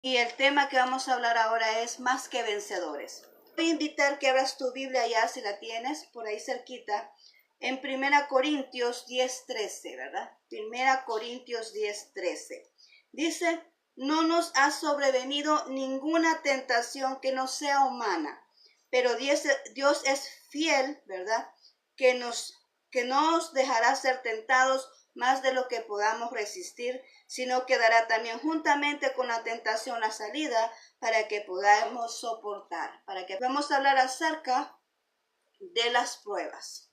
Y el tema que vamos a hablar ahora es más que vencedores. Voy a invitar que abras tu Biblia ya, si la tienes, por ahí cerquita, en 1 Corintios 10:13, ¿verdad? 1 Corintios 10:13. Dice, no nos ha sobrevenido ninguna tentación que no sea humana, pero Dios es fiel, ¿verdad? Que no os dejará ser tentados más de lo que podamos resistir, sino que dará también juntamente con la tentación la salida para que podamos soportar. Para que vamos a hablar acerca de las pruebas.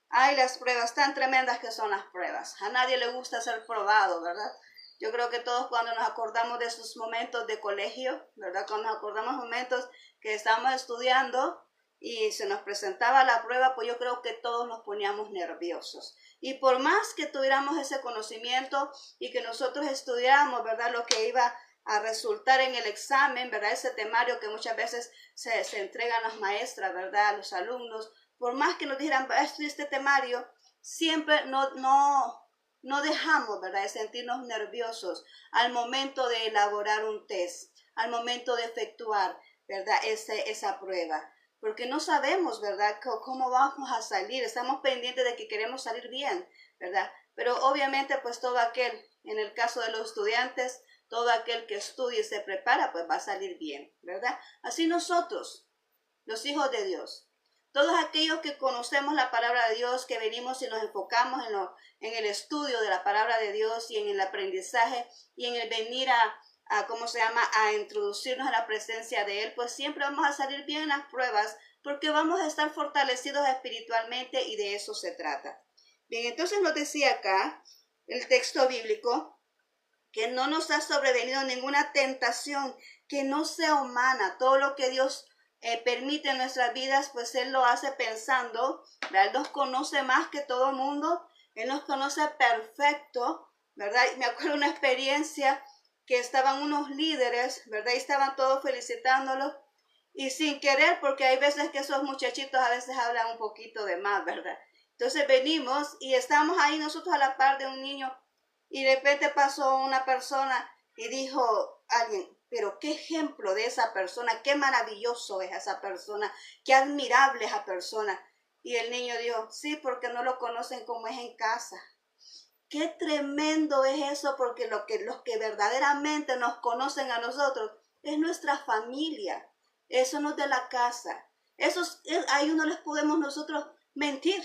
Ay, las pruebas tan tremendas que son las pruebas. A nadie le gusta ser probado, ¿verdad? Yo creo que todos cuando nos acordamos de esos momentos de colegio, ¿verdad? Cuando nos acordamos momentos que estábamos estudiando y se nos presentaba la prueba, pues yo creo que todos nos poníamos nerviosos. Y por más que tuviéramos ese conocimiento y que nosotros estudiáramos, ¿verdad? Lo que iba a resultar en el examen, ¿verdad? Ese temario que muchas veces se entregan las maestras, ¿verdad? A los alumnos. Por más que nos dijeran, este temario, siempre no dejamos, ¿verdad?, de sentirnos nerviosos al momento de elaborar un test, al momento de efectuar, ¿verdad?, esa prueba. Porque no sabemos, ¿verdad?, cómo vamos a salir. Estamos pendientes de que queremos salir bien, ¿verdad? Pero obviamente, pues todo aquel, en el caso de los estudiantes, todo aquel que estudia y se prepara, pues va a salir bien, ¿verdad? Así nosotros, los hijos de Dios. Todos aquellos que conocemos la palabra de Dios, que venimos y nos enfocamos en el estudio de la palabra de Dios y en el aprendizaje y en el venir a introducirnos a la presencia de Él, pues siempre vamos a salir bien en las pruebas porque vamos a estar fortalecidos espiritualmente y de eso se trata. Bien, entonces nos decía acá el texto bíblico que no nos ha sobrevenido ninguna tentación que no sea humana. Todo lo que Dios permite en nuestras vidas, pues Él lo hace pensando, ¿verdad? Él nos conoce más que todo el mundo, Él nos conoce perfecto, ¿verdad? Y me acuerdo una experiencia que estaban unos líderes, ¿verdad? Y estaban todos felicitándolos, y sin querer, porque hay veces que esos muchachitos a veces hablan un poquito de más, ¿verdad? Entonces venimos y estamos ahí nosotros a la par de un niño, y de repente pasó una persona y dijo alguien, pero qué ejemplo de esa persona, qué maravilloso es esa persona, qué admirable esa persona. Y el niño dijo, sí, porque no lo conocen como es en casa. Qué tremendo es eso, porque los que verdaderamente nos conocen a nosotros es nuestra familia. Eso no es de la casa. Ahí no les podemos nosotros mentir.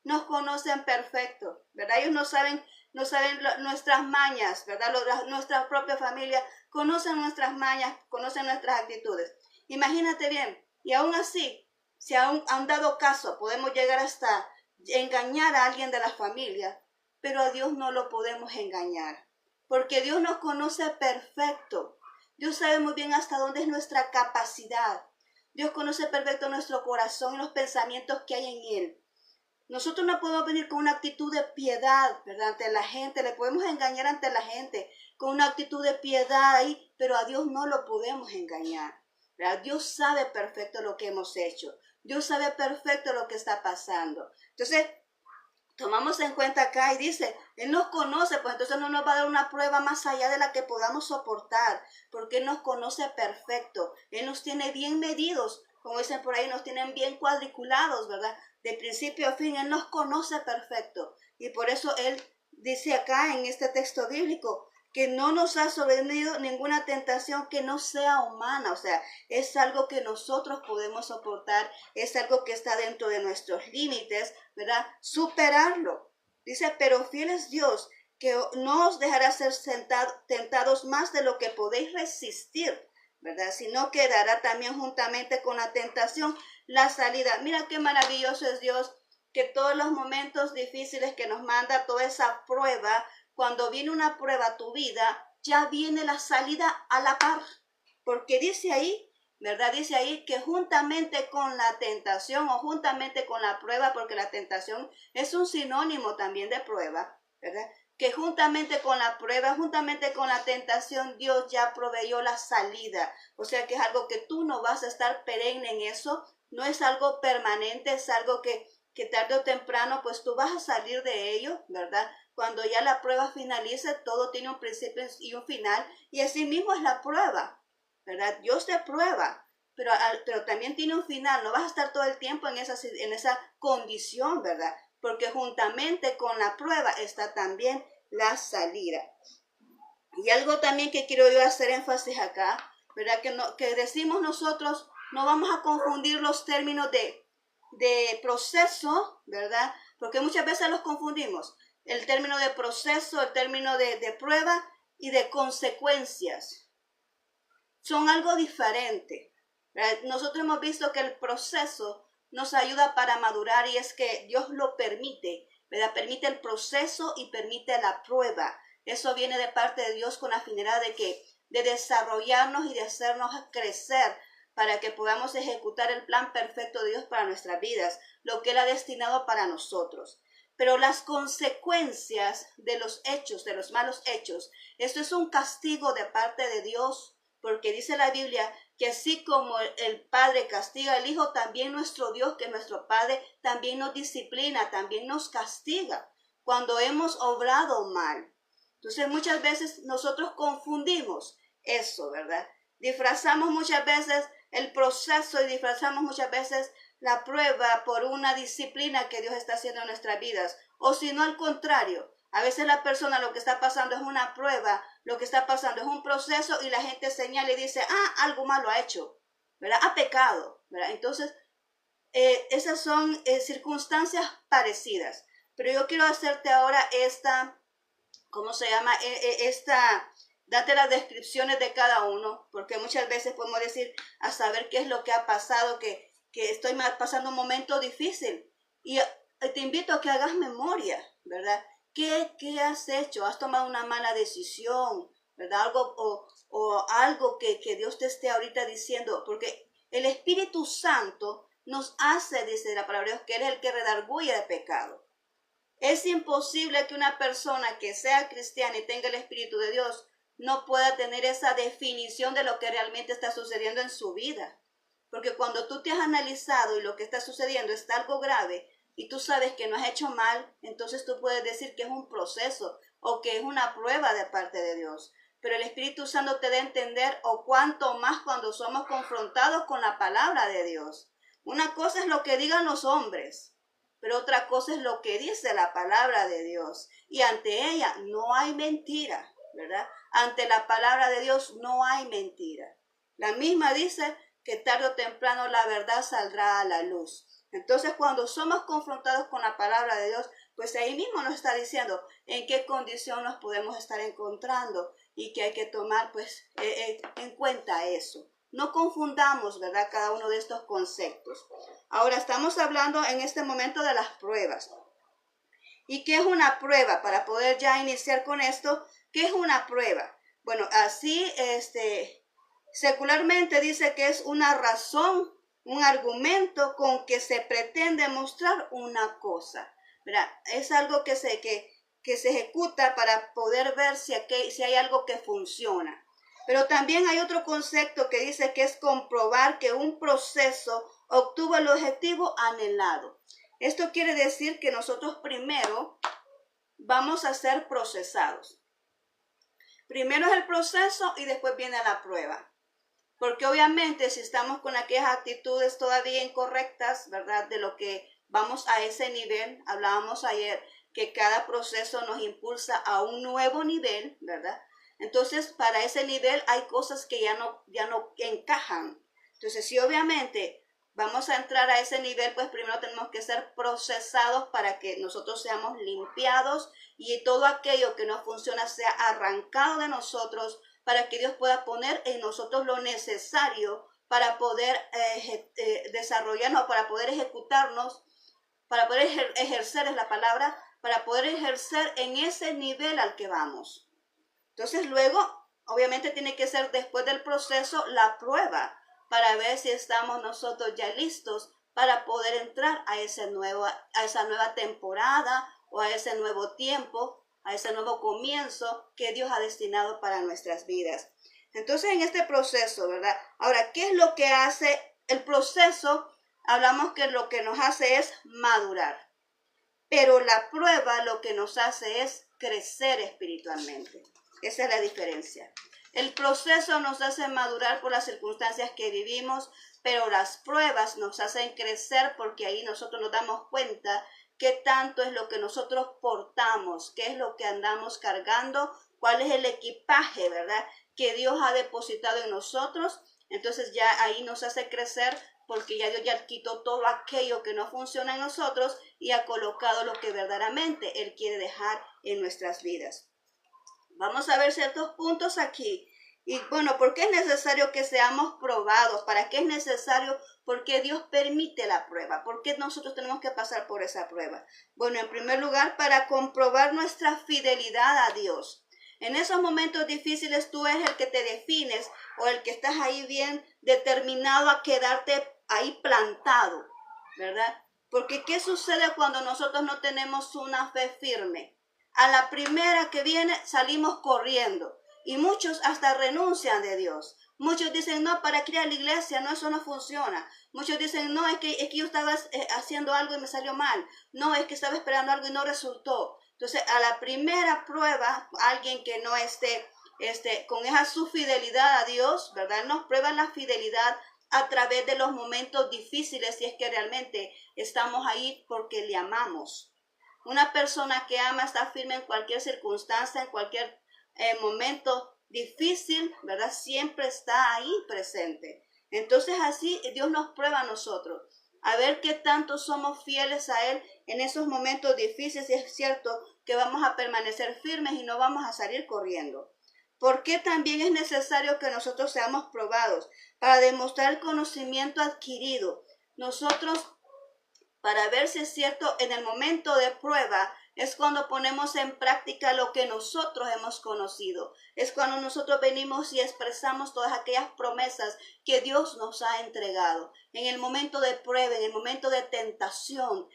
Nos conocen perfecto, ¿verdad? Ellos no saben nuestras mañas, ¿verdad? Nuestra propia familia conocen nuestras mañas, conocen nuestras actitudes. Imagínate bien, y aún así, si aún han dado caso, podemos llegar hasta engañar a alguien de la familia, pero a Dios no lo podemos engañar, porque Dios nos conoce perfecto. Dios sabe muy bien hasta dónde es nuestra capacidad. Dios conoce perfecto nuestro corazón y los pensamientos que hay en Él. Nosotros no podemos venir con una actitud de piedad, ¿verdad?, ante la gente. Le podemos engañar ante la gente con una actitud de piedad ahí, pero a Dios no lo podemos engañar, ¿verdad? Dios sabe perfecto lo que hemos hecho. Dios sabe perfecto lo que está pasando. Entonces, tomamos en cuenta acá y dice, Él nos conoce, pues entonces no nos va a dar una prueba más allá de la que podamos soportar, porque Él nos conoce perfecto. Él nos tiene bien medidos, como dicen por ahí, nos tienen bien cuadriculados, ¿verdad? De principio a fin, Él nos conoce perfecto. Y por eso Él dice acá en este texto bíblico que no nos ha sobrevenido ninguna tentación que no sea humana. O sea, es algo que nosotros podemos soportar, es algo que está dentro de nuestros límites, ¿verdad? Superarlo. Dice, pero fiel es Dios, que no os dejará ser tentados más de lo que podéis resistir, ¿verdad? Sino que dará también juntamente con la tentación la salida. Mira qué maravilloso es Dios, que todos los momentos difíciles que nos manda, toda esa prueba, cuando viene una prueba a tu vida, ya viene la salida a la par. Porque dice ahí, ¿verdad? Dice ahí que juntamente con la tentación o juntamente con la prueba, porque la tentación es un sinónimo también de prueba, ¿verdad? Que juntamente con la prueba, juntamente con la tentación, Dios ya proveyó la salida. O sea que es algo que tú no vas a estar perenne en eso, no es algo permanente, es algo que tarde o temprano pues tú vas a salir de ello, ¿verdad? cuando ya la prueba finalice, todo tiene un principio y un final, y así mismo es la prueba, ¿verdad? Dios te prueba, pero también tiene un final. No vas a estar todo el tiempo en esa condición, ¿verdad? Porque juntamente con la prueba está también la salida. Y algo también que quiero yo hacer énfasis acá, ¿verdad? Que decimos nosotros, no vamos a confundir los términos de proceso, ¿verdad? Porque muchas veces los confundimos. El término de proceso, el término de prueba y de consecuencias. Son algo diferente, ¿verdad? Nosotros hemos visto que el proceso nos ayuda para madurar, y es que Dios lo permite, ¿verdad? Permite el proceso y permite la prueba. Eso viene de parte de Dios con la finalidad de desarrollarnos y de hacernos crecer para que podamos ejecutar el plan perfecto de Dios para nuestras vidas, lo que Él ha destinado para nosotros. Pero las consecuencias de los hechos, de los malos hechos, esto es un castigo de parte de Dios, porque dice la Biblia que así como el Padre castiga al Hijo, también nuestro Dios, que nuestro Padre, también nos disciplina, también nos castiga cuando hemos obrado mal. Entonces muchas veces nosotros confundimos eso, ¿verdad? Disfrazamos muchas veces el proceso y disfrazamos muchas veces la prueba por una disciplina que Dios está haciendo en nuestras vidas. O si no, al contrario, a veces la persona lo que está pasando es una prueba, lo que está pasando es un proceso, y la gente señala y dice, algo malo ha hecho, ¿verdad? Ha pecado, ¿verdad? Entonces, esas son circunstancias parecidas. Pero yo quiero hacerte ahora ¿cómo se llama? Date las descripciones de cada uno, porque muchas veces podemos decir a saber qué es lo que ha pasado, que estoy pasando un momento difícil. Y te invito a que hagas memoria, ¿verdad? ¿Qué has hecho? ¿Has tomado una mala decisión? ¿Verdad? O algo que Dios te esté ahorita diciendo, porque el Espíritu Santo nos hace, dice la palabra de Dios, que Él es el que redarguye de pecado. Es imposible que una persona que sea cristiana y tenga el Espíritu de Dios no pueda tener esa definición de lo que realmente está sucediendo en su vida. Porque cuando tú te has analizado y lo que está sucediendo está algo grave y tú sabes que no has hecho mal, entonces tú puedes decir que es un proceso o que es una prueba de parte de Dios. Pero el Espíritu Santo te da a entender, o cuanto más cuando somos confrontados con la palabra de Dios. Una cosa es lo que digan los hombres, pero otra cosa es lo que dice la palabra de Dios. Y ante ella no hay mentira, ¿verdad? Ante la palabra de Dios no hay mentira. La misma dice que tarde o temprano la verdad saldrá a la luz. Entonces, cuando somos confrontados con la palabra de Dios, pues ahí mismo nos está diciendo en qué condición nos podemos estar encontrando y que hay que tomar pues en cuenta eso. No confundamos, ¿verdad?, cada uno de estos conceptos. Ahora estamos hablando en este momento de las pruebas. ¿Y qué es una prueba? Para poder ya iniciar con esto, ¿qué es una prueba? Bueno, así secularmente dice que es una razón, un argumento con que se pretende mostrar una cosa, ¿verdad? Es algo que se ejecuta para poder ver si hay algo que funciona. Pero también hay otro concepto que dice que es comprobar que un proceso obtuvo el objetivo anhelado. Esto quiere decir que nosotros primero vamos a ser procesados. Primero es el proceso y después viene la prueba. Porque obviamente si estamos con aquellas actitudes todavía incorrectas, ¿verdad? De lo que vamos a ese nivel, hablábamos ayer que cada proceso nos impulsa a un nuevo nivel, ¿verdad? Entonces, para ese nivel hay cosas que ya no encajan. Entonces, si obviamente vamos a entrar a ese nivel, pues primero tenemos que ser procesados para que nosotros seamos limpiados y todo aquello que no funciona sea arrancado de nosotros, para que Dios pueda poner en nosotros lo necesario para poder desarrollarnos, para poder ejecutarnos, para poder ejercer, es la palabra, para poder ejercer en ese nivel al que vamos. Entonces luego, obviamente tiene que ser después del proceso la prueba, para ver si estamos nosotros ya listos para poder entrar a esa nueva temporada o a ese nuevo tiempo, a ese nuevo comienzo que Dios ha destinado para nuestras vidas. Entonces, en este proceso, ¿verdad? Ahora, ¿qué es lo que hace el proceso? Hablamos que lo que nos hace es madurar. pero la prueba lo que nos hace es crecer espiritualmente. Esa es la diferencia. El proceso nos hace madurar por las circunstancias que vivimos, pero las pruebas nos hacen crecer porque ahí nosotros nos damos cuenta qué tanto es lo que nosotros portamos, qué es lo que andamos cargando, cuál es el equipaje, ¿verdad?, que Dios ha depositado en nosotros. Entonces ya ahí nos hace crecer porque ya Dios ya quitó todo aquello que no funciona en nosotros y ha colocado lo que verdaderamente Él quiere dejar en nuestras vidas. Vamos a ver ciertos puntos aquí. Y bueno, ¿por qué es necesario que seamos probados? ¿Para qué es necesario? ¿Por qué Dios permite la prueba? ¿Por qué nosotros tenemos que pasar por esa prueba? Bueno, en primer lugar, para comprobar nuestra fidelidad a Dios. En esos momentos difíciles tú eres el que te defines o el que estás ahí bien determinado a quedarte ahí plantado, ¿verdad? Porque ¿qué sucede cuando nosotros no tenemos una fe firme? A la primera que viene salimos corriendo y muchos hasta renuncian de Dios. Muchos dicen, no, para ir a la iglesia, no, eso no funciona. Muchos dicen, no, es que yo estaba haciendo algo y me salió mal. No, es que estaba esperando algo y no resultó. Entonces, a la primera prueba, alguien que no esté con esa su fidelidad a Dios, ¿verdad? Nos prueba la fidelidad a través de los momentos difíciles, si es que realmente estamos ahí porque le amamos. Una persona que ama está firme en cualquier circunstancia, en cualquier momento difícil, ¿verdad? Siempre está ahí presente. Entonces así Dios nos prueba a nosotros, a ver qué tanto somos fieles a Él en esos momentos difíciles. Y es cierto que vamos a permanecer firmes y no vamos a salir corriendo. ¿Por qué también es necesario que nosotros seamos probados? Para demostrar el conocimiento adquirido. Nosotros, para ver si es cierto, en el momento de prueba es cuando ponemos en práctica lo que nosotros hemos conocido. Es cuando nosotros venimos y expresamos todas aquellas promesas que Dios nos ha entregado. En el momento de prueba, en el momento de tentación.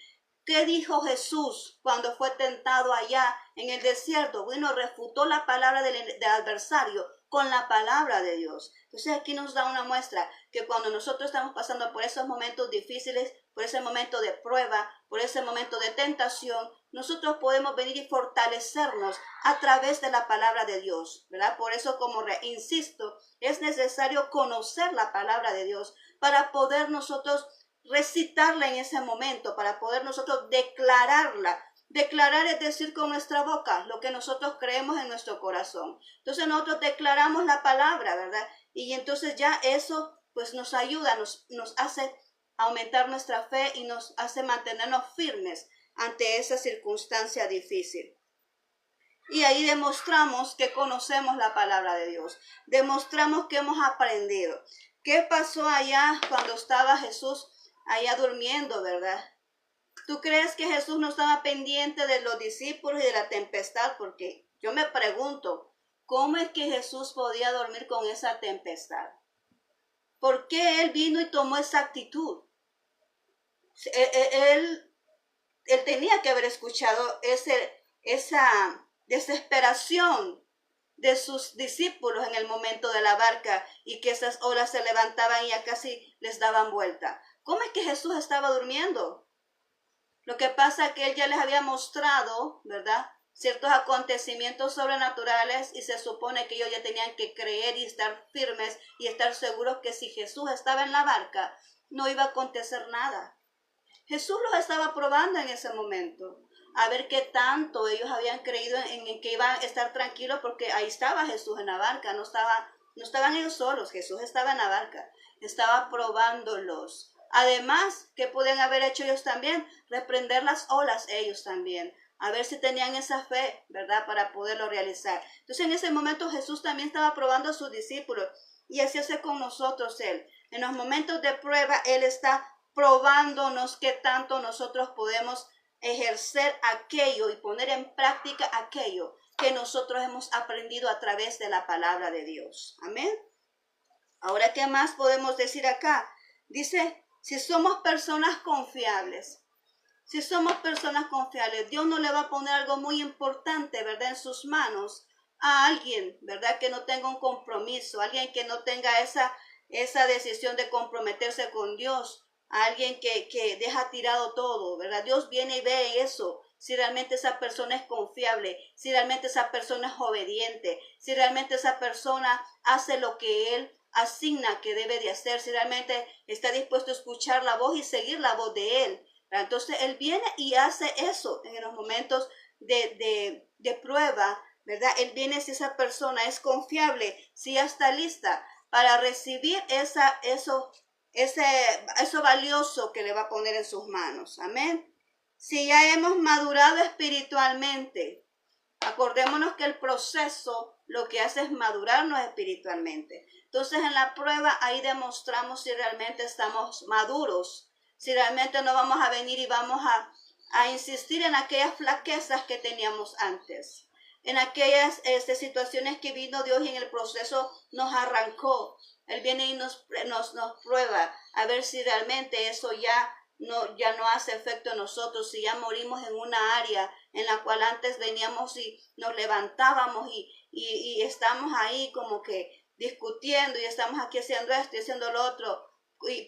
¿Qué dijo Jesús cuando fue tentado allá en el desierto? Bueno, refutó la palabra del adversario con la palabra de Dios. Entonces aquí nos da una muestra que cuando nosotros estamos pasando por esos momentos difíciles, por ese momento de prueba, por ese momento de tentación, nosotros podemos venir y fortalecernos a través de la palabra de Dios, ¿verdad? Por eso, como insisto, es necesario conocer la palabra de Dios para poder nosotros recitarla en ese momento, para poder nosotros declararla. Declarar es decir con nuestra boca lo que nosotros creemos en nuestro corazón. Entonces nosotros declaramos la palabra, ¿verdad? Y entonces ya eso pues nos ayuda, nos hace aumentar nuestra fe y nos hace mantenernos firmes ante esa circunstancia difícil. Y ahí demostramos que conocemos la palabra de Dios. Demostramos que hemos aprendido. ¿Qué pasó allá cuando estaba Jesús allá durmiendo, verdad? ¿Tú crees que Jesús no estaba pendiente de los discípulos y de la tempestad? Porque yo me pregunto, ¿cómo es que Jesús podía dormir con esa tempestad? ¿Por qué Él vino y tomó esa actitud? Él tenía que haber escuchado esa desesperación de sus discípulos en el momento de la barca y que esas olas se levantaban y ya casi les daban vuelta. ¿Cómo es que Jesús estaba durmiendo? Lo que pasa es que Él ya les había mostrado, ¿verdad?, ciertos acontecimientos sobrenaturales y se supone que ellos ya tenían que creer y estar firmes y estar seguros que si Jesús estaba en la barca, no iba a acontecer nada. Jesús los estaba probando en ese momento, a ver qué tanto ellos habían creído en que iban a estar tranquilos, porque ahí estaba Jesús en la barca, no estaban ellos solos, Jesús estaba en la barca, estaba probándolos. Además, ¿qué pueden haber hecho ellos también? Reprender las olas ellos también, a ver si tenían esa fe, ¿verdad?, para poderlo realizar. Entonces en ese momento Jesús también estaba probando a sus discípulos y así hace con nosotros Él. En los momentos de prueba Él está probándonos qué tanto nosotros podemos ejercer aquello y poner en práctica aquello que nosotros hemos aprendido a través de la palabra de Dios. Amén. Ahora, ¿qué más podemos decir acá? Dice, si somos personas confiables, Dios no le va a poner algo muy importante, ¿verdad?, en sus manos a alguien, ¿verdad?, que no tenga un compromiso, alguien que no tenga esa decisión de comprometerse con Dios, a alguien que deja tirado todo, ¿verdad? Dios viene y ve eso si realmente esa persona es confiable, si realmente esa persona es obediente, si realmente esa persona hace lo que él asigna que debe de hacer, si realmente está dispuesto a escuchar la voz y seguir la voz de él. Entonces él viene y hace eso en los momentos de prueba, ¿verdad? Él viene si esa persona es confiable, si ya está lista para recibir eso valioso que le va a poner en sus manos. Amén. Si ya hemos madurado espiritualmente, acordémonos que el proceso lo que hace es madurarnos espiritualmente. Entonces en la prueba ahí demostramos si realmente estamos maduros, si realmente no vamos a venir y vamos a insistir en aquellas flaquezas que teníamos antes, en aquellas situaciones que vino Dios y en el proceso nos arrancó. Él viene y nos prueba a ver si realmente eso ya no hace efecto en nosotros, si ya morimos en una área en la cual antes veníamos y nos levantábamos y estamos ahí como que discutiendo y estamos aquí haciendo esto y haciendo lo otro y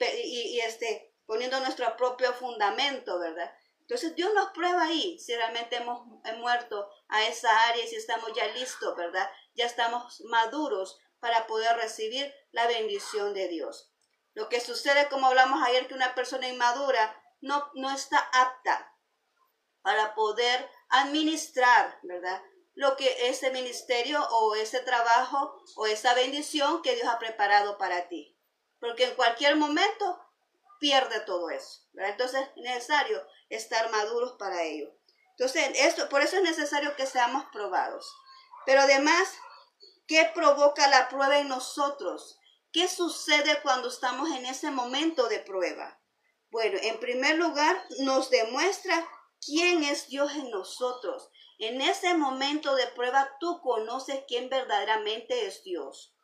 poniendo nuestro propio fundamento, ¿verdad? Entonces Dios nos prueba ahí si realmente hemos muerto a esa área y si estamos ya listos, ¿verdad? Ya estamos maduros para poder recibir la bendición de Dios. Lo que sucede, como hablamos ayer, que una persona inmadura no está apta para poder administrar, ¿verdad? Lo que ese ministerio o ese trabajo o esa bendición que Dios ha preparado para ti. Porque en cualquier momento pierde todo eso, ¿verdad? Entonces es necesario estar maduros para ello. Entonces, por eso es necesario que seamos probados. Pero además, ¿qué provoca la prueba en nosotros? ¿Qué sucede cuando estamos en ese momento de prueba? Bueno, en primer lugar, nos demuestra quién es Dios en nosotros. En ese momento de prueba, tú conoces quién verdaderamente es Dios.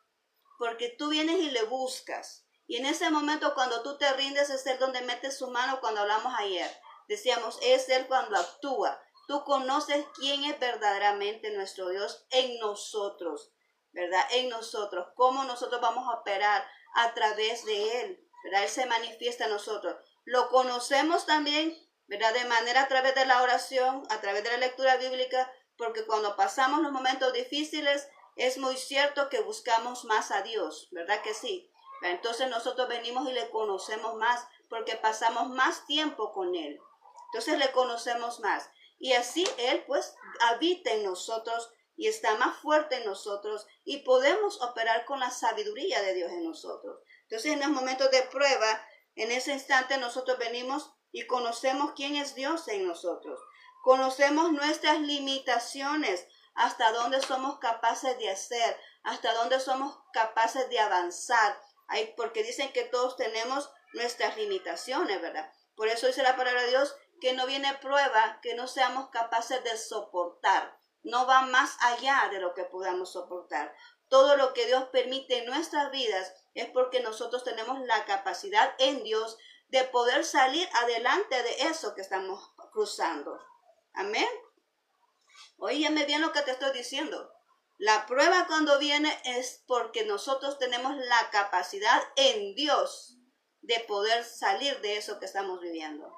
Porque tú vienes y le buscas. Y en ese momento, cuando tú te rindes, es Él donde metes su mano. Cuando hablamos ayer, decíamos, es Él cuando actúa. Tú conoces quién es verdaderamente nuestro Dios en nosotros, ¿verdad? En nosotros. Cómo nosotros vamos a operar a través de Él, ¿verdad? Él se manifiesta en nosotros. Lo conocemos también, ¿verdad? De manera a través de la oración, a través de la lectura bíblica, porque cuando pasamos los momentos difíciles, es muy cierto que buscamos más a Dios, ¿verdad que sí? Entonces nosotros venimos y le conocemos más porque pasamos más tiempo con Él. Entonces le conocemos más. Y así Él pues habita en nosotros y está más fuerte en nosotros y podemos operar con la sabiduría de Dios en nosotros. Entonces en los momentos de prueba, en ese instante nosotros venimos y conocemos quién es Dios en nosotros. Conocemos nuestras limitaciones, hasta dónde somos capaces de hacer, hasta dónde somos capaces de avanzar. Porque dicen que todos tenemos nuestras limitaciones, ¿verdad? Por eso dice la palabra de Dios que no viene prueba que no seamos capaces de soportar. No va más allá de lo que podamos soportar. Todo lo que Dios permite en nuestras vidas es porque nosotros tenemos la capacidad en Dios de poder salir adelante de eso que estamos cruzando. Amén. Óyeme bien lo que te estoy diciendo. La prueba cuando viene es porque nosotros tenemos la capacidad en Dios de poder salir de eso que estamos viviendo.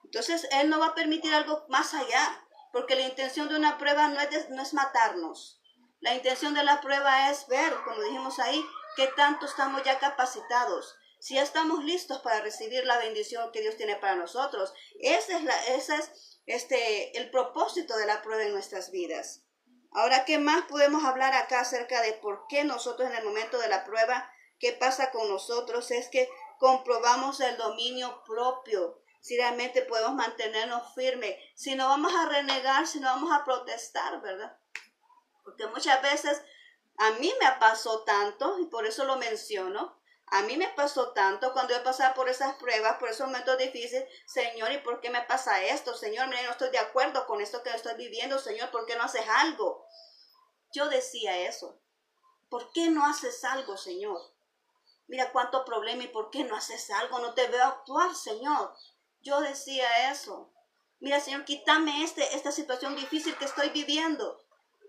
Entonces, Él no va a permitir algo más allá, porque la intención de una prueba no es matarnos. La intención de la prueba es ver, como dijimos ahí, qué tanto estamos ya capacitados. Si ya estamos listos para recibir la bendición que Dios tiene para nosotros. Ese es el propósito de la prueba en nuestras vidas. Ahora, ¿qué más podemos hablar acá acerca de por qué nosotros en el momento de la prueba, qué pasa con nosotros? Es que comprobamos el dominio propio, si realmente podemos mantenernos firmes, si no vamos a renegar, si no vamos a protestar, ¿verdad? Porque muchas veces a mí me pasó tanto, y por eso lo menciono, a mí me pasó tanto cuando yo pasaba por esas pruebas, por esos momentos difíciles. Señor, ¿y por qué me pasa esto? Señor, mira, no estoy de acuerdo con esto que estoy viviendo. Señor, ¿por qué no haces algo? Yo decía eso. ¿Por qué no haces algo, Señor? Mira cuánto problema y ¿por qué no haces algo? No te veo actuar, Señor. Yo decía eso. Mira, Señor, quítame esta situación difícil que estoy viviendo.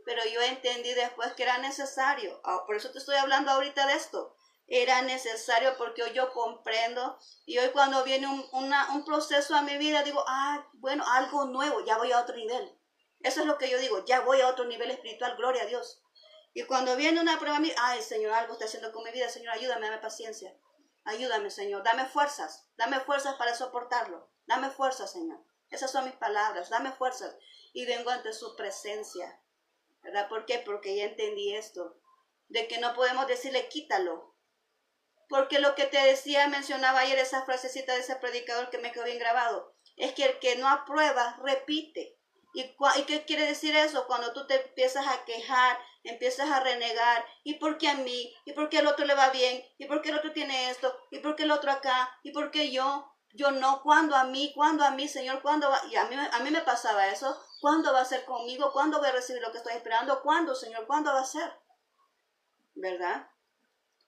Pero yo entendí después que era necesario. Por eso te estoy hablando ahorita de esto. Era necesario porque hoy yo comprendo y hoy cuando viene un proceso a mi vida digo, bueno, algo nuevo, ya voy a otro nivel. Eso es lo que yo digo, ya voy a otro nivel espiritual, gloria a Dios. Y cuando viene una prueba a mí, Señor, algo está haciendo con mi vida, Señor, ayúdame, dame paciencia. Ayúdame, Señor, dame fuerzas para soportarlo. Dame fuerzas, Señor. Esas son mis palabras, dame fuerzas. Y vengo ante su presencia, ¿verdad? ¿Por qué? Porque ya entendí esto, de que no podemos decirle quítalo. Porque lo que te decía, mencionaba ayer esa frasecita de ese predicador que me quedó bien grabado, es que el que no aprueba, repite. ¿Y qué quiere decir eso? Cuando tú te empiezas a quejar, empiezas a renegar, ¿y por qué a mí? ¿Y por qué al otro le va bien? ¿Y por qué el otro tiene esto? ¿Y por qué el otro acá? ¿Y por qué yo? Yo no, ¿cuándo a mí? ¿Cuándo a mí, Señor? ¿Cuándo va? Y a mí me pasaba eso. ¿Cuándo va a ser conmigo? ¿Cuándo voy a recibir lo que estoy esperando? ¿Cuándo, Señor? ¿Cuándo va a ser? ¿Verdad?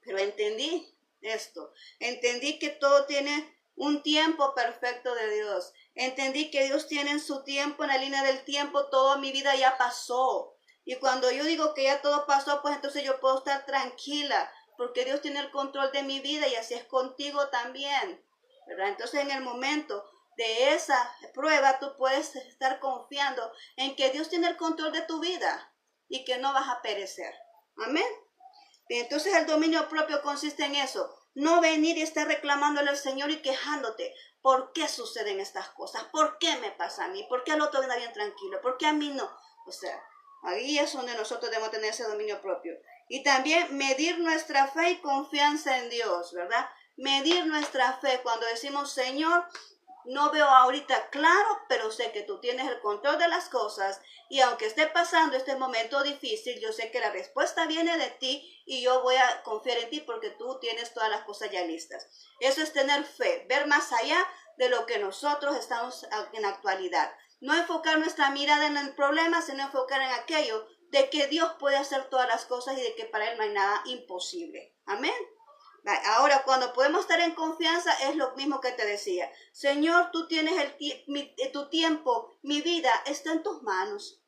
Pero entendí esto. Entendí que todo tiene un tiempo perfecto de Dios. Entendí que Dios tiene en su tiempo, en la línea del tiempo, toda mi vida ya pasó. Y cuando yo digo que ya todo pasó, pues entonces yo puedo estar tranquila, porque Dios tiene el control de mi vida y así es contigo también, ¿verdad? Entonces en el momento de esa prueba tú puedes estar confiando en que Dios tiene el control de tu vida y que no vas a perecer. Amén. Entonces el dominio propio consiste en eso, no venir y estar reclamándole al Señor y quejándote. ¿Por qué suceden estas cosas? ¿Por qué me pasa a mí? ¿Por qué al otro anda bien tranquilo? ¿Por qué a mí no? O sea, ahí es donde nosotros debemos tener ese dominio propio. Y también medir nuestra fe y confianza en Dios, ¿verdad? Medir nuestra fe cuando decimos, Señor, no veo ahorita claro, pero sé que tú tienes el control de las cosas y aunque esté pasando este momento difícil, yo sé que la respuesta viene de ti y yo voy a confiar en ti porque tú tienes todas las cosas ya listas. Eso es tener fe, ver más allá de lo que nosotros estamos en la actualidad. No enfocar nuestra mirada en el problema, sino enfocar en aquello de que Dios puede hacer todas las cosas y de que para Él no hay nada imposible. Amén. Ahora, cuando podemos estar en confianza, es lo mismo que te decía. Señor, tú tienes tu tiempo, mi vida está en tus manos.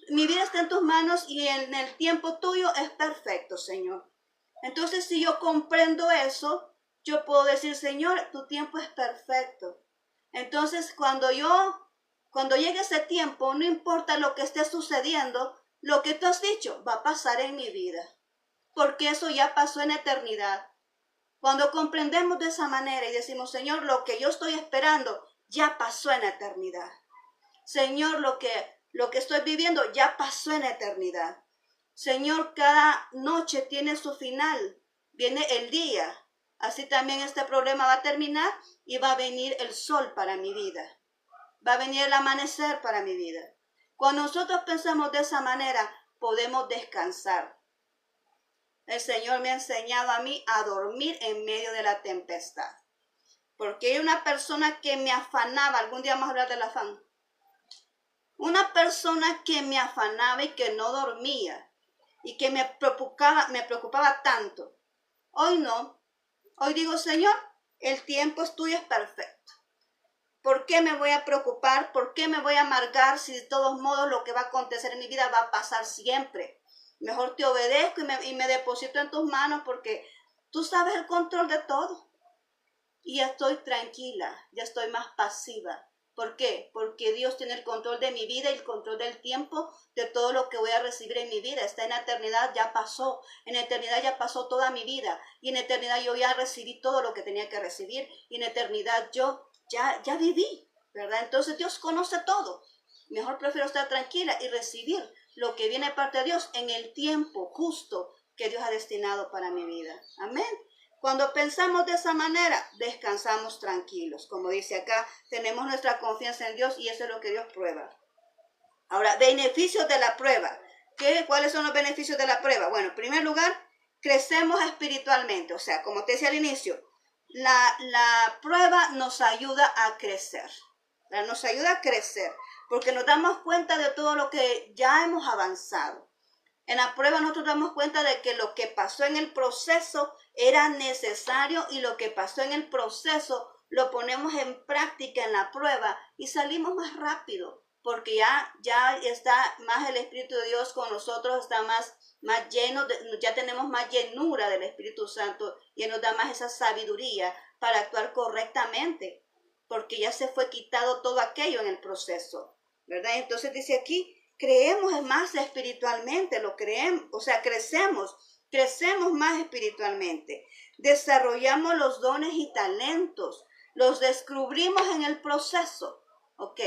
Mi vida está en tus manos y en el tiempo tuyo es perfecto, Señor. Entonces, si yo comprendo eso, yo puedo decir, Señor, tu tiempo es perfecto. Entonces, cuando llegue ese tiempo, no importa lo que esté sucediendo, lo que tú has dicho va a pasar en mi vida. Porque eso ya pasó en eternidad. Cuando comprendemos de esa manera y decimos, Señor, lo que yo estoy esperando ya pasó en eternidad. Señor, lo que estoy viviendo ya pasó en eternidad. Señor, cada noche tiene su final. Viene el día. Así también este problema va a terminar y va a venir el sol para mi vida. Va a venir el amanecer para mi vida. Cuando nosotros pensamos de esa manera, podemos descansar. El Señor me ha enseñado a mí a dormir en medio de la tempestad. Porque hay una persona que me afanaba, algún día vamos a hablar del afán. Una persona que me afanaba y que no dormía y que me preocupaba tanto. Hoy no. Hoy digo, Señor, el tiempo tuyo es perfecto. ¿Por qué me voy a preocupar? ¿Por qué me voy a amargar si de todos modos lo que va a acontecer en mi vida va a pasar siempre? Mejor te obedezco y me deposito en tus manos porque tú sabes el control de todo. Y ya estoy tranquila, ya estoy más pasiva. ¿Por qué? Porque Dios tiene el control de mi vida y el control del tiempo de todo lo que voy a recibir en mi vida. Está en la eternidad, ya pasó. En la eternidad ya pasó toda mi vida. Y en la eternidad yo ya recibí todo lo que tenía que recibir. Y en la eternidad yo ya viví, ¿verdad? Entonces Dios conoce todo. Mejor prefiero estar tranquila y recibir lo que viene de parte de Dios en el tiempo justo que Dios ha destinado para mi vida. Amén. Cuando pensamos de esa manera, descansamos tranquilos. Como dice acá, tenemos nuestra confianza en Dios y eso es lo que Dios prueba. Ahora, beneficios de la prueba. ¿Cuáles son los beneficios de la prueba? Bueno, en primer lugar, crecemos espiritualmente. O sea, como te decía al inicio, la prueba nos ayuda a crecer. Nos ayuda a crecer porque nos damos cuenta de todo lo que ya hemos avanzado. En la prueba nosotros damos cuenta de que lo que pasó en el proceso era necesario y lo que pasó en el proceso lo ponemos en práctica en la prueba y salimos más rápido porque ya está más el Espíritu de Dios con nosotros, está más más llenos, ya tenemos más llenura del Espíritu Santo y Él nos da más esa sabiduría para actuar correctamente, porque ya se fue quitado todo aquello en el proceso, ¿verdad? Entonces dice aquí, creemos más espiritualmente, lo creemos, o sea, crecemos más espiritualmente, desarrollamos los dones y talentos, los descubrimos en el proceso, ¿ok?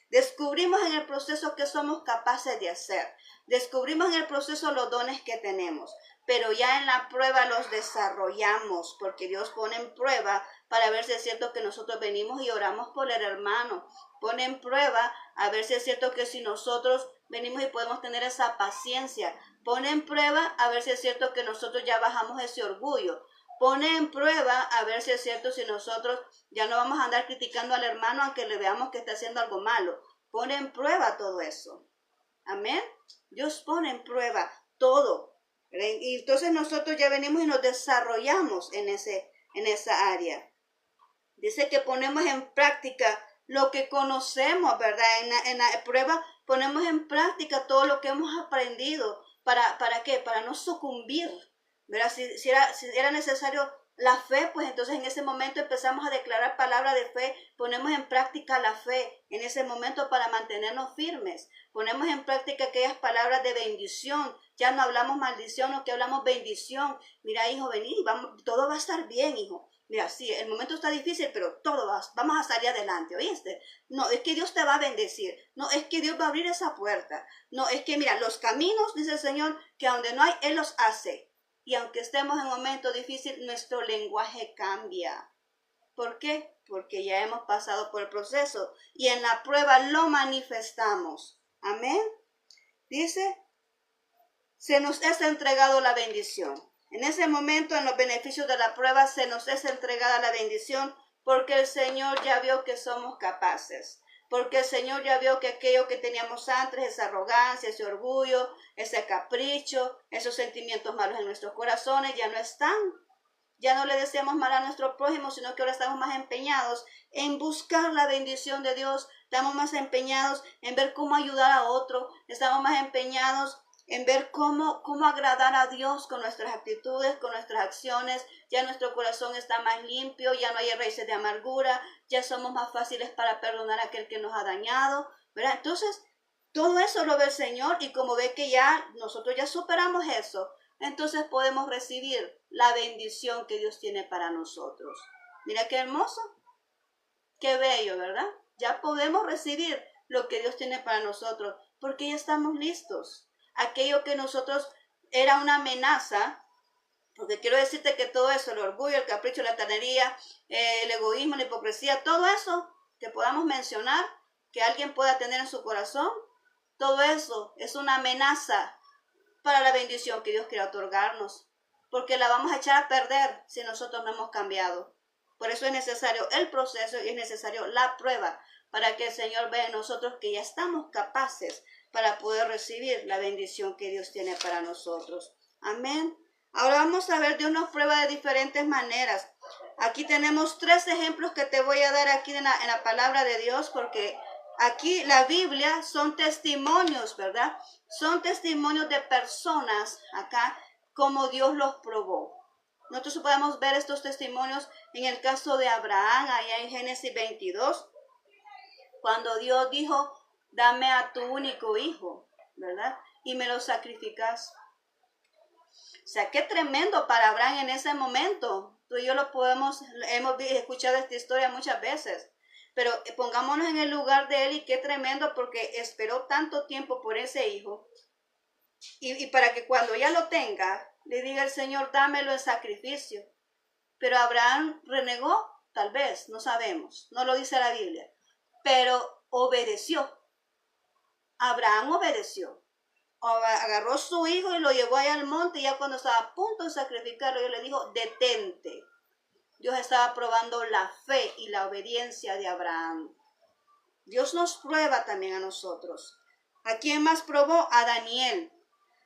Descubrimos en el proceso que somos capaces de hacer. Descubrimos en el proceso los dones que tenemos, pero ya en la prueba los desarrollamos, porque Dios pone en prueba para ver si es cierto que nosotros venimos y oramos por el hermano. Pone en prueba a ver si es cierto que si nosotros venimos y podemos tener esa paciencia. Pone en prueba a ver si es cierto que nosotros ya bajamos ese orgullo. Pone en prueba a ver si es cierto si nosotros ya no vamos a andar criticando al hermano aunque le veamos que está haciendo algo malo. Pone en prueba todo eso. Amén. Dios pone en prueba todo. Y entonces nosotros ya venimos y nos desarrollamos en esa área. Dice que ponemos en práctica lo que conocemos, ¿verdad? En la prueba ponemos en práctica todo lo que hemos aprendido. ¿Para qué? Para no sucumbir, ¿verdad? Si era necesario la fe, pues entonces en ese momento empezamos a declarar palabra de fe, ponemos en práctica la fe en ese momento para mantenernos firmes, ponemos en práctica aquellas palabras de bendición, ya no hablamos maldición, no que hablamos bendición. Mira, hijo, vení, vamos, todo va a estar bien, hijo. Mira, sí, el momento está difícil, pero vamos a salir adelante, ¿oíste? No, es que Dios te va a bendecir. No, es que Dios va a abrir esa puerta. No, es que mira, los caminos, dice el Señor, que donde no hay, Él los hace. Y aunque estemos en un momento difícil, nuestro lenguaje cambia. ¿Por qué? Porque ya hemos pasado por el proceso y en la prueba lo manifestamos. Amén. Dice, se nos es entregado la bendición. En ese momento, en los beneficios de la prueba, se nos es entregada la bendición porque el Señor ya vio que somos capaces. Porque el Señor ya vio que aquello que teníamos antes, esa arrogancia, ese orgullo, ese capricho, esos sentimientos malos en nuestros corazones ya no están. Ya no le deseamos mal a nuestro prójimo, sino que ahora estamos más empeñados en buscar la bendición de Dios. Estamos más empeñados en ver cómo ayudar a otro. Estamos más empeñados en ver cómo agradar a Dios con nuestras actitudes, con nuestras acciones. Ya nuestro corazón está más limpio, ya no hay raíces de amargura, ya somos más fáciles para perdonar a aquel que nos ha dañado, ¿verdad? Entonces, todo eso lo ve el Señor y como ve que ya nosotros ya superamos eso, entonces podemos recibir la bendición que Dios tiene para nosotros. Mira qué hermoso, qué bello, ¿verdad? Ya podemos recibir lo que Dios tiene para nosotros porque ya estamos listos. Aquello que nosotros era una amenaza, porque quiero decirte que todo eso, el orgullo, el capricho, la altanería, el egoísmo, la hipocresía, todo eso que podamos mencionar, que alguien pueda tener en su corazón, todo eso es una amenaza para la bendición que Dios quiere otorgarnos, porque la vamos a echar a perder si nosotros no hemos cambiado. Por eso es necesario el proceso y es necesario la prueba para que el Señor vea en nosotros que ya estamos capaces para poder recibir la bendición que Dios tiene para nosotros. Amén. Ahora vamos a ver, Dios nos prueba de diferentes maneras. Aquí tenemos 3 ejemplos que te voy a dar aquí en la palabra de Dios, porque aquí la Biblia son testimonios, ¿verdad? Son testimonios de personas acá, como Dios los probó. Nosotros podemos ver estos testimonios en el caso de Abraham, allá en Génesis 22, cuando Dios dijo, dame a tu único hijo, ¿verdad? Y me lo sacrificas. O sea, qué tremendo para Abraham en ese momento. Tú y yo hemos escuchado esta historia muchas veces. Pero pongámonos en el lugar de él y qué tremendo porque esperó tanto tiempo por ese hijo. Y para que cuando ya lo tenga, le diga el Señor, dámelo en sacrificio. Pero Abraham renegó, tal vez, no sabemos, no lo dice la Biblia. Pero obedeció. Abraham obedeció. Agarró su hijo y lo llevó allá al monte y ya cuando estaba a punto de sacrificarlo, Dios le dijo, detente. Dios estaba probando la fe y la obediencia de Abraham. Dios nos prueba también a nosotros. ¿A quién más probó? A Daniel.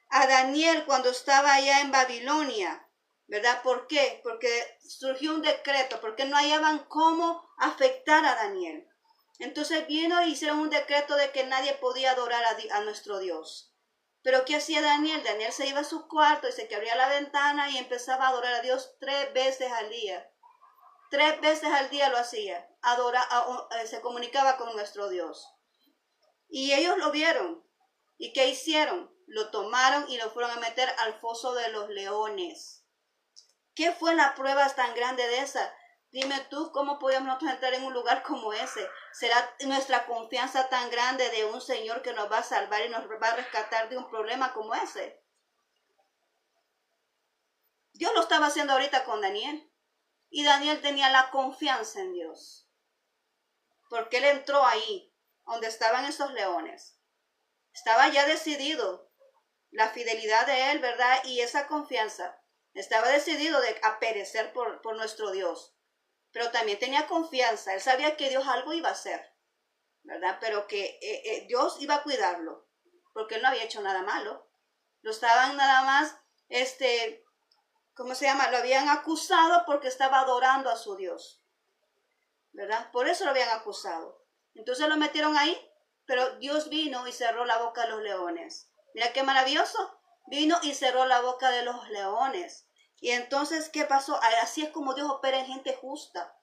A Daniel cuando estaba allá en Babilonia, ¿verdad? ¿Por qué? Porque surgió un decreto, porque no hallaban cómo afectar a Daniel. Entonces vino y hicieron un decreto de que nadie podía adorar a nuestro Dios. Pero ¿qué hacía Daniel? Daniel se iba a su cuarto y se abría la ventana y empezaba a adorar a Dios 3 veces al día. 3 veces al día lo hacía. Se comunicaba con nuestro Dios. Y ellos lo vieron. ¿Y qué hicieron? Lo tomaron y lo fueron a meter al foso de los leones. ¿Qué fue la prueba tan grande de esa? Dime tú, ¿cómo podemos nosotros entrar en un lugar como ese? ¿Será nuestra confianza tan grande de un Señor que nos va a salvar y nos va a rescatar de un problema como ese? Dios lo estaba haciendo ahorita con Daniel. Y Daniel tenía la confianza en Dios. Porque él entró ahí, donde estaban esos leones. Estaba ya decidido la fidelidad de él, ¿verdad? Y esa confianza. Estaba decidido a perecer por nuestro Dios. Pero también tenía confianza. Él sabía que Dios algo iba a hacer, ¿verdad? Pero que Dios iba a cuidarlo, porque él no había hecho nada malo. Lo estaban nada más, ¿cómo se llama? Lo habían acusado porque estaba adorando a su Dios, ¿verdad? Por eso lo habían acusado. Entonces lo metieron ahí, pero Dios vino y cerró la boca de los leones. Mira qué maravilloso. Vino y cerró la boca de los leones. Y entonces, ¿qué pasó? Así es como Dios opera en gente justa,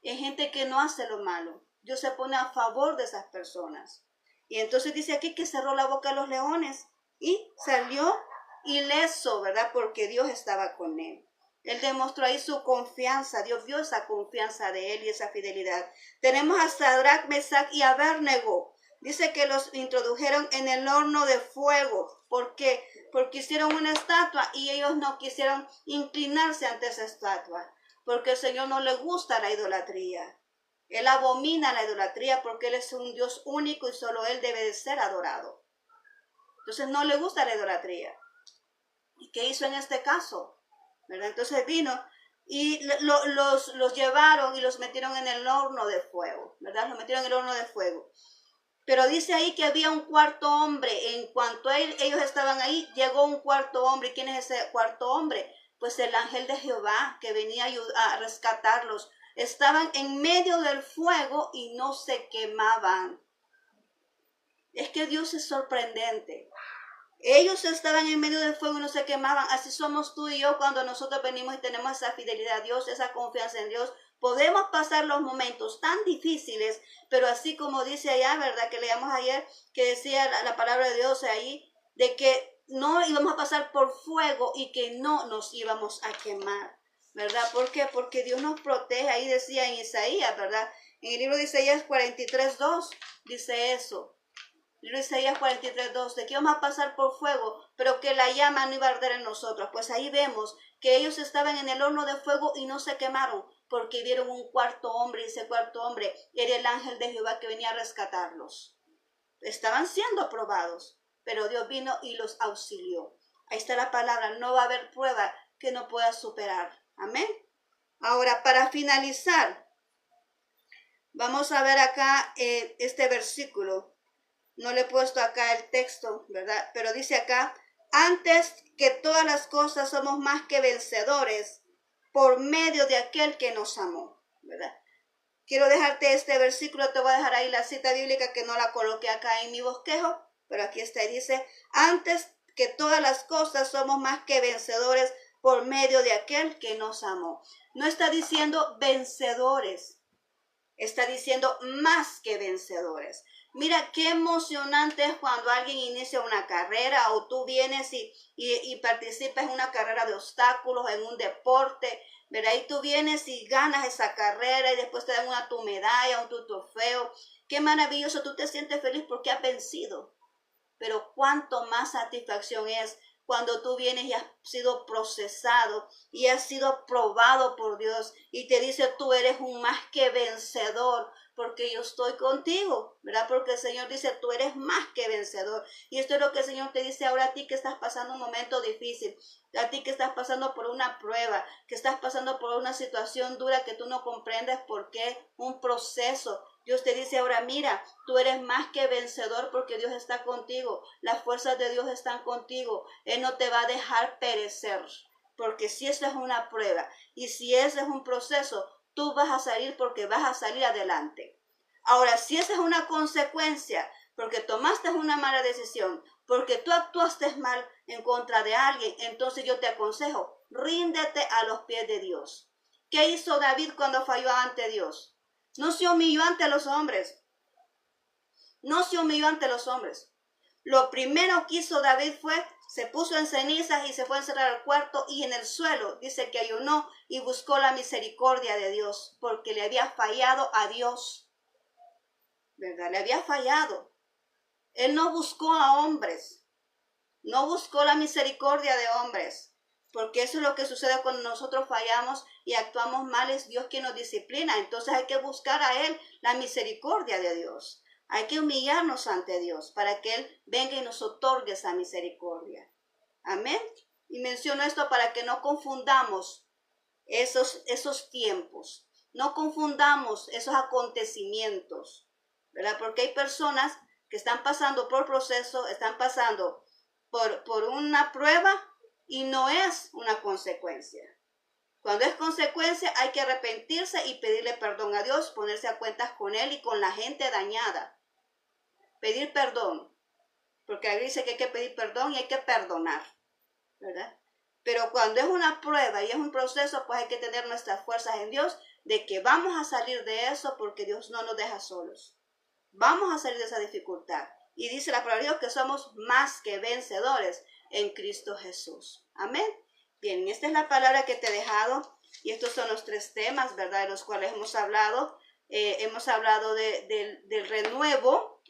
en gente que no hace lo malo. Dios se pone a favor de esas personas. Y entonces dice aquí que cerró la boca a los leones y salió ileso, ¿verdad? Porque Dios estaba con él. Él demostró ahí su confianza. Dios vio esa confianza de él y esa fidelidad. Tenemos a Sadrach, Mesach y Abednego. Dice que los introdujeron en el horno de fuego. ¿Por qué? Porque hicieron una estatua y ellos no quisieron inclinarse ante esa estatua. Porque el Señor no le gusta la idolatría. Él abomina la idolatría porque Él es un Dios único y solo Él debe de ser adorado. Entonces no le gusta la idolatría. ¿Y qué hizo en este caso? ¿Verdad? Entonces vino y los llevaron y los metieron en el horno de fuego. ¿Verdad? Los metieron en el horno de fuego. Pero dice ahí que había un cuarto hombre. En cuanto ellos estaban ahí, llegó un cuarto hombre. ¿Y quién es ese cuarto hombre? Pues el ángel de Jehová que venía a rescatarlos. Estaban en medio del fuego y no se quemaban. Es que Dios es sorprendente. Ellos estaban en medio del fuego y no se quemaban. Así somos tú y yo cuando nosotros venimos y tenemos esa fidelidad a Dios, esa confianza en Dios. Podemos pasar los momentos tan difíciles, pero así como dice allá, ¿verdad? Que leíamos ayer, que decía la palabra de Dios ahí, de que no íbamos a pasar por fuego y que no nos íbamos a quemar, ¿verdad? ¿Por qué? Porque Dios nos protege. Ahí decía en Isaías, ¿verdad? En el libro de Isaías 43:2 dice eso. Isaías 43:2, de que íbamos a pasar por fuego, pero que la llama no iba a arder en nosotros. Pues ahí vemos que ellos estaban en el horno de fuego y no se quemaron, porque vieron un cuarto hombre, y ese cuarto hombre era el ángel de Jehová que venía a rescatarlos. Estaban siendo probados, pero Dios vino y los auxilió. Ahí está la palabra, no va a haber prueba que no pueda superar. Amén. Ahora, para finalizar, vamos a ver acá este versículo. No le he puesto acá el texto, ¿verdad? Pero dice acá, antes que todas las cosas somos más que vencedores por medio de aquel que nos amó, ¿verdad? Quiero dejarte este versículo, te voy a dejar ahí la cita bíblica que no la coloqué acá en mi bosquejo, pero aquí está y dice, antes que todas las cosas somos más que vencedores por medio de aquel que nos amó. No está diciendo vencedores, está diciendo más que vencedores. Mira qué emocionante es cuando alguien inicia una carrera o tú vienes y participas en una carrera de obstáculos, en un deporte, ¿verdad? Y tú vienes y ganas esa carrera y después te dan tu medalla, tu trofeo. Qué maravilloso, tú te sientes feliz porque has vencido. Pero cuánto más satisfacción es cuando tú vienes y has sido procesado y has sido probado por Dios y te dice tú eres un más que vencedor porque yo estoy contigo, ¿verdad? Porque el Señor dice tú eres más que vencedor. Y esto es lo que el Señor te dice ahora a ti que estás pasando un momento difícil, a ti que estás pasando por una prueba, que estás pasando por una situación dura que tú no comprendes por qué, un proceso. Dios te dice ahora, mira, tú eres más que vencedor porque Dios está contigo. Las fuerzas de Dios están contigo. Él no te va a dejar perecer. Porque si eso es una prueba y si ese es un proceso, tú vas a salir porque vas a salir adelante. Ahora, si esa es una consecuencia porque tomaste una mala decisión porque tú actuaste mal en contra de alguien. Entonces yo te aconsejo, ríndete a los pies de Dios. ¿Qué hizo David cuando falló ante Dios? No se humilló ante los hombres. No se humilló ante los hombres. Lo primero que hizo David fue, se puso en cenizas y se fue a encerrar al cuarto, y en el suelo dice que ayunó y buscó la misericordia de Dios, porque le había fallado a Dios, ¿verdad? Le había fallado. Él no buscó a hombres, no buscó la misericordia de hombres, porque eso es lo que sucede cuando nosotros fallamos y actuamos mal. Es Dios quien nos disciplina. Entonces hay que buscar a Él la misericordia de Dios. Hay que humillarnos ante Dios para que Él venga y nos otorgue esa misericordia. Amén. Y menciono esto para que no confundamos esos tiempos. No confundamos esos acontecimientos, ¿verdad? Porque hay personas que están pasando por proceso, están pasando por una prueba y no es una consecuencia. Cuando es consecuencia hay que arrepentirse y pedirle perdón a Dios, ponerse a cuentas con Él y con la gente dañada. Pedir perdón, porque ahí dice que hay que pedir perdón y hay que perdonar, ¿verdad? Pero cuando es una prueba y es un proceso, pues hay que tener nuestras fuerzas en Dios de que vamos a salir de eso, porque Dios no nos deja solos. Vamos a salir de esa dificultad. Y dice la palabra de Dios que somos más que vencedores en Cristo Jesús. Amén. Bien, esta es la palabra que te he dejado. Y estos son los 3 temas, ¿verdad?, de los cuales hemos hablado. Hemos hablado del renuevo,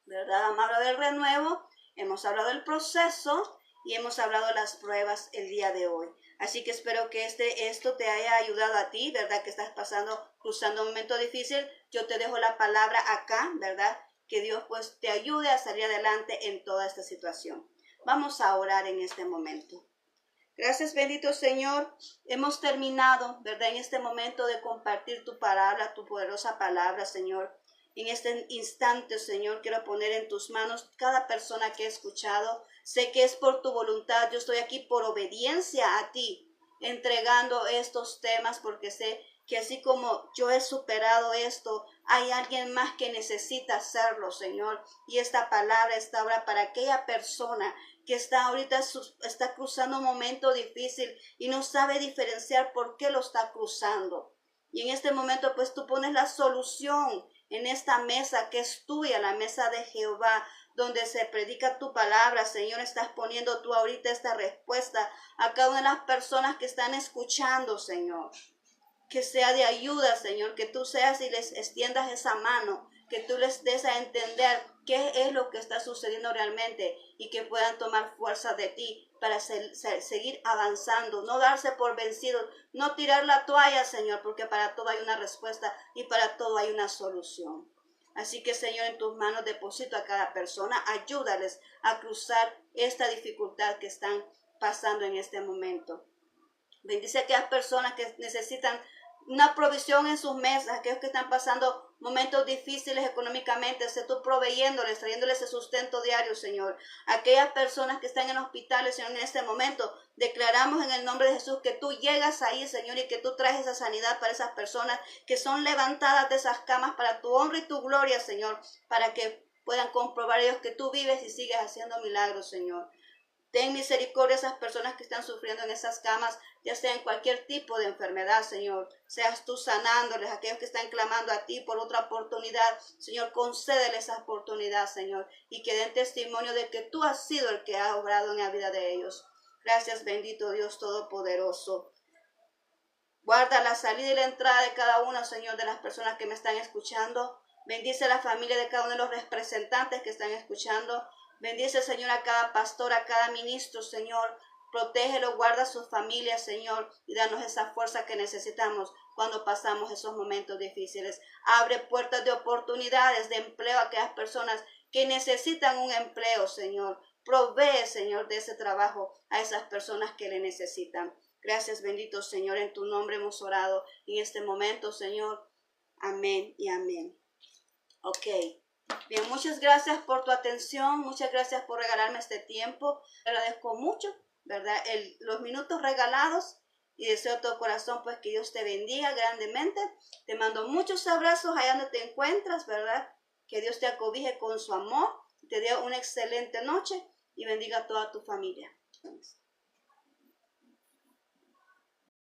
¿verdad? Hemos hablado del renuevo, hemos hablado del proceso y hemos hablado de las pruebas el día de hoy. Así que espero que esto te haya ayudado a ti, ¿verdad?, que estás cruzando un momento difícil. Yo te dejo la palabra acá, ¿verdad?, que Dios pues te ayude a salir adelante en toda esta situación. Vamos a orar en este momento. Gracias, bendito Señor. Hemos terminado, ¿verdad?, en este momento de compartir tu palabra, tu poderosa palabra, Señor. En este instante, Señor, quiero poner en tus manos cada persona que he escuchado. Sé que es por tu voluntad. Yo estoy aquí por obediencia a ti, entregando estos temas, porque sé que así como yo he superado esto, hay alguien más que necesita hacerlo, Señor. Y esta palabra, esta obra para aquella persona que está cruzando un momento difícil y no sabe diferenciar por qué lo está cruzando. Y en este momento, pues tú pones la solución en esta mesa que es tuya, la mesa de Jehová, donde se predica tu palabra. Señor, estás poniendo tú ahorita esta respuesta a cada una de las personas que están escuchando, Señor. Que sea de ayuda, Señor, que tú seas y les extiendas esa mano, que tú les des a entender qué es lo que está sucediendo realmente y que puedan tomar fuerza de ti para seguir avanzando, no darse por vencidos, no tirar la toalla, Señor, porque para todo hay una respuesta y para todo hay una solución. Así que, Señor, en tus manos deposito a cada persona, ayúdales a cruzar esta dificultad que están pasando en este momento. Bendice a aquellas personas que necesitan una provisión en sus mesas, aquellos que están pasando momentos difíciles económicamente, sé tú proveyéndoles, trayéndoles ese sustento diario, Señor. Aquellas personas que están en hospitales, Señor, en este momento, declaramos en el nombre de Jesús que tú llegas ahí, Señor, y que tú traes esa sanidad para esas personas que son levantadas de esas camas para tu honra y tu gloria, Señor, para que puedan comprobar ellos que tú vives y sigues haciendo milagros, Señor. Ten misericordia a esas personas que están sufriendo en esas camas, ya sea en cualquier tipo de enfermedad, Señor. Seas tú sanándoles, aquellos que están clamando a ti por otra oportunidad. Señor, concédeles esa oportunidad, Señor, y que den testimonio de que tú has sido el que ha obrado en la vida de ellos. Gracias, bendito Dios Todopoderoso. Guarda la salida y la entrada de cada una, Señor, de las personas que me están escuchando. Bendice la familia de cada uno de los representantes que están escuchando. Bendice, Señor, a cada pastor, a cada ministro, Señor. Protégelo, guarda a sus familias, Señor, y danos esa fuerza que necesitamos cuando pasamos esos momentos difíciles. Abre puertas de oportunidades, de empleo a aquellas personas que necesitan un empleo, Señor. Provee, Señor, de ese trabajo a esas personas que le necesitan. Gracias, bendito Señor, en tu nombre hemos orado en este momento, Señor. Amén y amén. Ok. Bien, muchas gracias por tu atención, muchas gracias por regalarme este tiempo. Te agradezco mucho, ¿verdad? Los minutos regalados y deseo de todo corazón pues que Dios te bendiga grandemente. Te mando muchos abrazos allá donde te encuentras, ¿verdad? Que Dios te acobije con su amor Te dé una excelente noche y bendiga a toda tu familia.